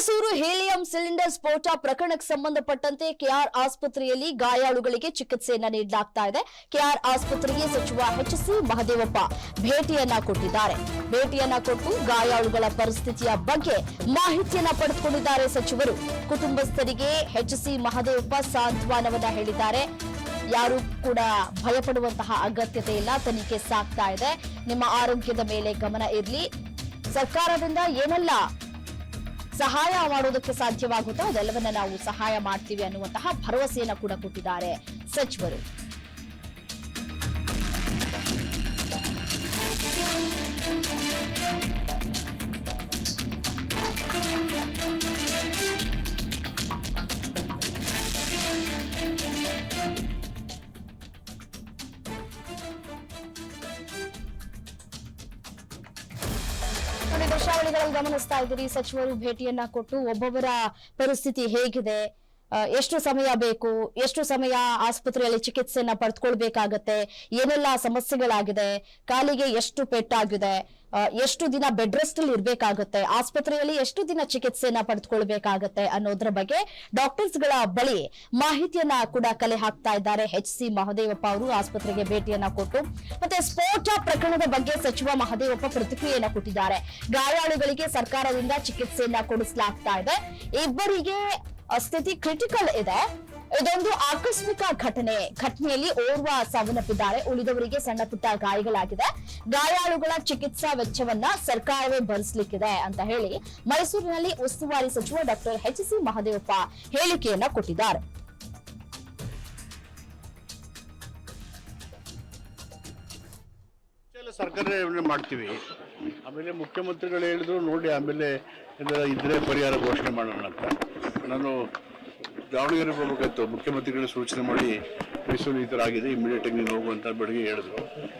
Mysuru helium cylinder ಸ್ಫೋಟ ಪ್ರಕರಣಕ್ಕೆ ಸಂಬಂಧಪಟ್ಟಂತೆ ಕೆಆರ್ ಆಸ್ಪತ್ರೆಯಲ್ಲಿ ಗಾಯಾಳುಗಳಿಗೆ ಚಿಕಿತ್ಸೆಯನ್ನ ನೀಡಲಾಗ್ತಾ ಇದೆ. ಕೆಆರ್ ಆಸ್ಪತ್ರೆಗೆ ಸಚಿವ ಎಚ್.ಸಿ. ಮಹದೇವಪ್ಪ ಭೇಟಿಯನ್ನ ಕೊಟ್ಟಿದ್ದಾರೆ. ಭೇಟಿಯನ್ನ ಕೊಟ್ಟು ಗಾಯಾಳುಗಳ ಪರಿಸ್ಥಿತಿಯ ಬಗ್ಗೆ ಮಾಹಿತಿಯನ್ನ ಪಡೆದುಕೊಂಡಿದ್ದಾರೆ ಸಚಿವರು. ಕುಟುಂಬಸ್ಥರಿಗೆ ಎಚ್.ಸಿ. ಮಹದೇವಪ್ಪ ಸಾಂತ್ವನವನ್ನ ಹೇಳಿದ್ದಾರೆ. ಯಾರು ಕೂಡ ಭಯಪಡುವಂತಹ ಅಗತ್ಯತೆ ಇಲ್ಲ, ತನಿಖೆ ಸಾಗ್ತಾ ಇದೆ. ನಿಮ್ಮ ಆರೋಗ್ಯದ ಮೇಲೆ ಗಮನ ಇರಲಿ, ಸರ್ಕಾರದಿಂದ ಏನೆಲ್ಲ ಸಹಾಯ ಮಾಡೋದಕ್ಕೆ ಸಾಧ್ಯವಾಗುತ್ತೋ ಅದೆಲ್ಲವನ್ನ ನಾವು ಸಹಾಯ ಮಾಡ್ತೀವಿ ಅನ್ನುವಂತಹ ಭರವಸೆಯನ್ನು ಕೂಡ ಕೊಟ್ಟಿದ್ದಾರೆ ಸಚಿವರು. ದೃಶ್ಯಾವಳಿಗಳಲ್ಲಿ ಗಮನಿಸ್ತಾ ಇದ್ದೀರಿ, ಸಚಿವರು ಭೇಟಿಯನ್ನ ಕೊಟ್ಟು ಒಬ್ಬೊಬ್ಬರ ಪರಿಸ್ಥಿತಿ ಹೇಗಿದೆ, ಎಷ್ಟು ಸಮಯ ಬೇಕು, ಎಷ್ಟು ಸಮಯ ಆಸ್ಪತ್ರೆಯಲ್ಲಿ ಚಿಕಿತ್ಸೆಯನ್ನ ಪಡೆದುಕೊಳ್ಬೇಕಾಗತ್ತೆ, ಏನೆಲ್ಲ ಸಮಸ್ಯೆಗಳಾಗಿದೆ, ಕಾಲಿಗೆ ಎಷ್ಟು ಪೆಟ್ಟಾಗಿದೆ, ಎಷ್ಟು ದಿನ ಬೆಡ್ ರೆಸ್ಟ್ ಅಲ್ಲಿ ಇರಬೇಕಾಗುತ್ತೆ, ಆಸ್ಪತ್ರೆಯಲ್ಲಿ ಎಷ್ಟು ದಿನ ಚಿಕಿತ್ಸೆಯನ್ನ ಪಡೆದುಕೊಳ್ಬೇಕಾಗತ್ತೆ ಅನ್ನೋದ್ರ ಬಗ್ಗೆ ಡಾಕ್ಟರ್ಸ್ ಗಳ ಬಳಿ ಮಾಹಿತಿಯನ್ನ ಕೂಡ ಕಲೆ ಹಾಕ್ತಾ ಇದ್ದಾರೆ ಎಚ್.ಸಿ. ಮಹದೇವಪ್ಪ ಅವರು. ಆಸ್ಪತ್ರೆಗೆ ಭೇಟಿಯನ್ನ ಕೊಟ್ಟು ಮತ್ತೆ ಸ್ಫೋಟ ಪ್ರಕರಣದ ಬಗ್ಗೆ ಸಚಿವ ಮಹದೇವಪ್ಪ ಪ್ರತಿಕ್ರಿಯೆಯನ್ನ ಕೊಟ್ಟಿದ್ದಾರೆ. ಗಾಯಾಳುಗಳಿಗೆ ಸರ್ಕಾರದಿಂದ ಚಿಕಿತ್ಸೆಯನ್ನ ಕೊಡಿಸಲಾಗ್ತಾ ಇದೆ. ಇಬ್ಬರಿಗೆ ಸ್ಥಿತಿ ಕ್ರಿಟಿಕಲ್ ಇದೆ. ಇದೊಂದು ಆಕಸ್ಮಿಕ ಘಟನೆಯಲ್ಲಿ ಓರ್ವ ಸಾವನ್ನಪ್ಪಿದ್ದಾರೆ, ಉಳಿದವರಿಗೆ ಸಣ್ಣ ಪುಟ್ಟ ಗಾಯಗಳಾಗಿದೆ. ಗಾಯಾಳುಗಳ ಚಿಕಿತ್ಸಾ ವೆಚ್ಚವನ್ನ ಸರ್ಕಾರವೇ ಭರಿಸಲಿಕ್ಕಿದೆ ಅಂತ ಹೇಳಿ ಮೈಸೂರಿನಲ್ಲಿ ಉಸ್ತುವಾರಿ ಸಚಿವ ಡಾಕ್ಟರ್ ಎಚ್.ಸಿ. ಮಹದೇವಪ್ಪ ಹೇಳಿಕೆಯನ್ನ ಕೊಟ್ಟಿದ್ದಾರೆ. ಸರ್ಕಾರ ಮಾಡ್ತೀವಿ, ಆಮೇಲೆ ಮುಖ್ಯಮಂತ್ರಿಗಳು ಹೇಳಿದ್ರು ನೋಡಿ, ಆಮೇಲೆ ಇದ್ರೆ ಪರಿಹಾರ ಘೋಷಣೆ ಮಾಡೋಣ ಅಂತ. ನಾನು ದಾವಣಗೆರೆ ಹೋಗ್ಬೇಕಾಯ್ತು, ಮುಖ್ಯಮಂತ್ರಿಗಳು ಸೂಚನೆ ಮಾಡಿ ಮೈಸೂರು ಈ ಥರ ಆಗಿದೆ, ಇಮಿಡಿಯೇಟ್ ಆಗಿ ನೀನು ಹೋಗುವಂತ ಬೆಳಗ್ಗೆ ಹೇಳಿದ್ರು.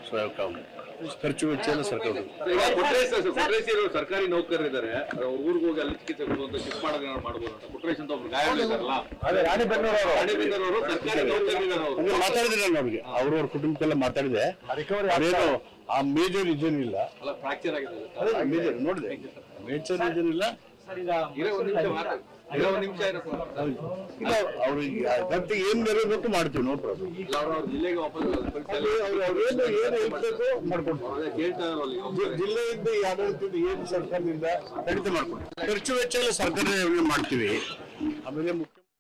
ಸೊ ಖರ್ಚು ವೆಚ್ಚ ಎಲ್ಲ ಸರ್ಕಾರ ಸರ್ಕಾರಿ ನೌಕರರಿದ್ದಾರೆ, ಊರಿಗೆ ಹೋಗಿ ಅಲ್ಲಿ ಚಿಕಿತ್ಸೆ ಕೊಡುವಂತ ಶಿಫ್ಟ್ ಮಾಡೋದು ಮಾಡ್ಬೋದು ಅಂತ ಕೊಟ್ರೇಶ್ ಅಂತ ಒಬ್ರು ಗಾಯಾಳಿದಾರಲ್ಲ, ಮಾತಾಡಿದ್ರೆ ಅವ್ರಿಗೆ ಅವ್ರವ್ರ ಕುಟುಂಬಕ್ಕೆಲ್ಲ ಮಾತಾಡಿದೆ. ಅದೇನು ಆ ಮೇಜರ್ ಇದೇನಿಲ್ಲ, ಫ್ರಾಕ್ಚರ್ ಆಗಿದೆ, ಮೇಜರ್ ನೋಡಿದೆ, ಮೇಜರ್ ಇದೇನಿಲ್ಲ. ಅವ್ರಿಗೆ ಏನ್ ನೆರವೇಬೇಕು ಮಾಡ್ತೀವಿ, ನೋ ಪ್ರಾಬ್ಲಮ್. ಜಿಲ್ಲೆಗೆ ವಾಪಸ್ ಜಿಲ್ಲೆಯಿಂದ ಆಡಳಿತದ ಏನು ಸರ್ಕಾರದಿಂದ ಖಂಡಿತ ಮಾಡ್ಕೊಡ್ತೀವಿ. ಖರ್ಚು ವೆಚ್ಚ ಎಲ್ಲ ಸರ್ಕಾರ ಮಾಡ್ತೀವಿ. ಆಮೇಲೆ ಮುಖ್ಯ